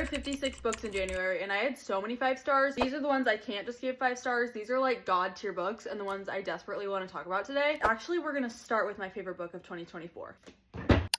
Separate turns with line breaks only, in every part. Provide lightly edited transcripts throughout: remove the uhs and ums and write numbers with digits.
read 56 books in January and I had so many 5 stars. These are the ones I can't just give 5 stars. These are like god tier books and the ones I desperately want to talk about today. Actually, we're gonna start with my favorite book of 2024.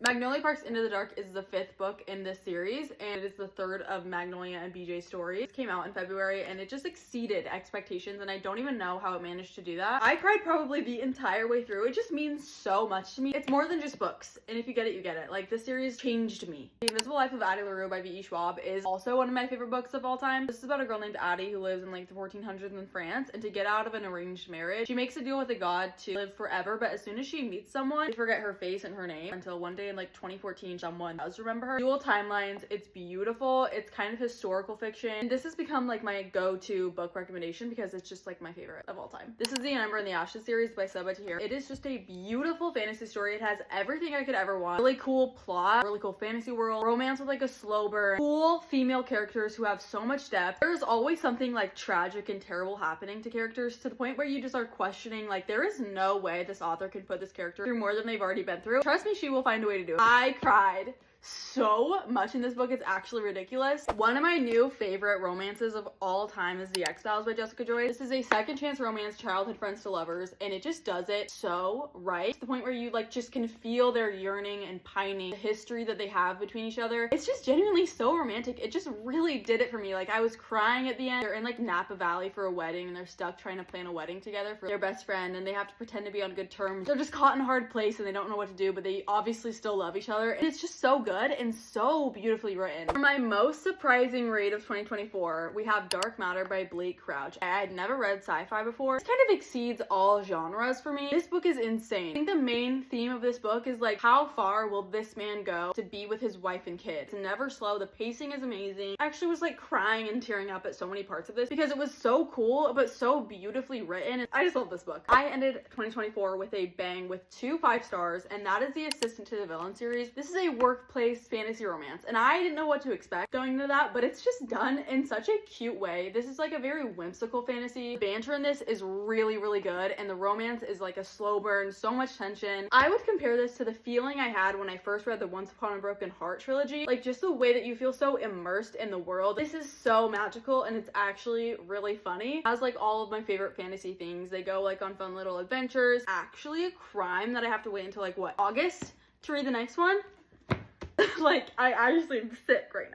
Magnolia Parks Into the Dark is the 5th book in this series, and it is the 3rd of Magnolia and BJ's stories. It came out in February, and it just exceeded expectations, and I don't even know how it managed to do that. I cried probably the entire way through. It just means so much to me. It's more than just books, and if you get it, you get it. Like, this series changed me. The Invisible Life of Addie LaRue by V.E. Schwab is also one of my favorite books of all time. This is about a girl named Addie who lives in like the 1400s in France, and to get out of an arranged marriage, she makes a deal with a god to live forever, but as soon as she meets someone, they forget her face and her name until one day in like 2014 someone does remember her. Dual timelines. It's beautiful. It's kind of historical fiction. This has become like my go-to book recommendation because it's just like my favorite of all time. This is The Ember and the Ashes series by Sabaa Tahir. It is just a beautiful fantasy story. It has everything I could ever want. Really cool plot, really cool fantasy world, romance with like a slow burn, cool female characters who have so much depth. There's always something like tragic and terrible happening to characters to the point where you just are questioning like there is no way this author could put this character through more than they've already been through. Trust me, she will find a way to do it. I cried so much in this book. It's actually ridiculous. One of my new favorite romances of all time is The X-Files by Jessica Joyce. This is a second chance romance, childhood friends to lovers, and it just does it so right to the point where you like just can feel their yearning and pining, the history that they have between each other. It's just genuinely so romantic. It just really did it for me. Like, I was crying at the end. They're in like Napa Valley for a wedding and they're stuck trying to plan a wedding together for their best friend, and they have to pretend to be on good terms. They're just caught in a hard place and they don't know what to do, but they obviously still love each other, and it's just so good and so beautifully written. For my most surprising read of 2024, we have Dark Matter by Blake Crouch. I had never read sci-fi before. This kind of exceeds all genres for me. This book is insane. I think the main theme of this book is like, how far will this man go to be with his wife and kids? It's never slow. The pacing is amazing. I actually was like crying and tearing up at so many parts of this because it was so cool but so beautifully written. I just love this book. I ended 2024 with a bang with 2 5 stars, and that is The Assistant to the Villain series. This is a workplace fantasy romance, and I didn't know what to expect going into that, but it's just done in such a cute way. This is like a very whimsical fantasy. The banter in this is really, really good, and the romance is like a slow burn, so much tension. I would compare this to the feeling I had when I first read the Once Upon a Broken Heart trilogy. Like, just the way that you feel so immersed in the world. This is so magical, and it's actually really funny. It has like all of my favorite fantasy things. They go like on fun little adventures. Actually a crime that I have to wait until like what, August to read the next one. Like, I just am sick right now.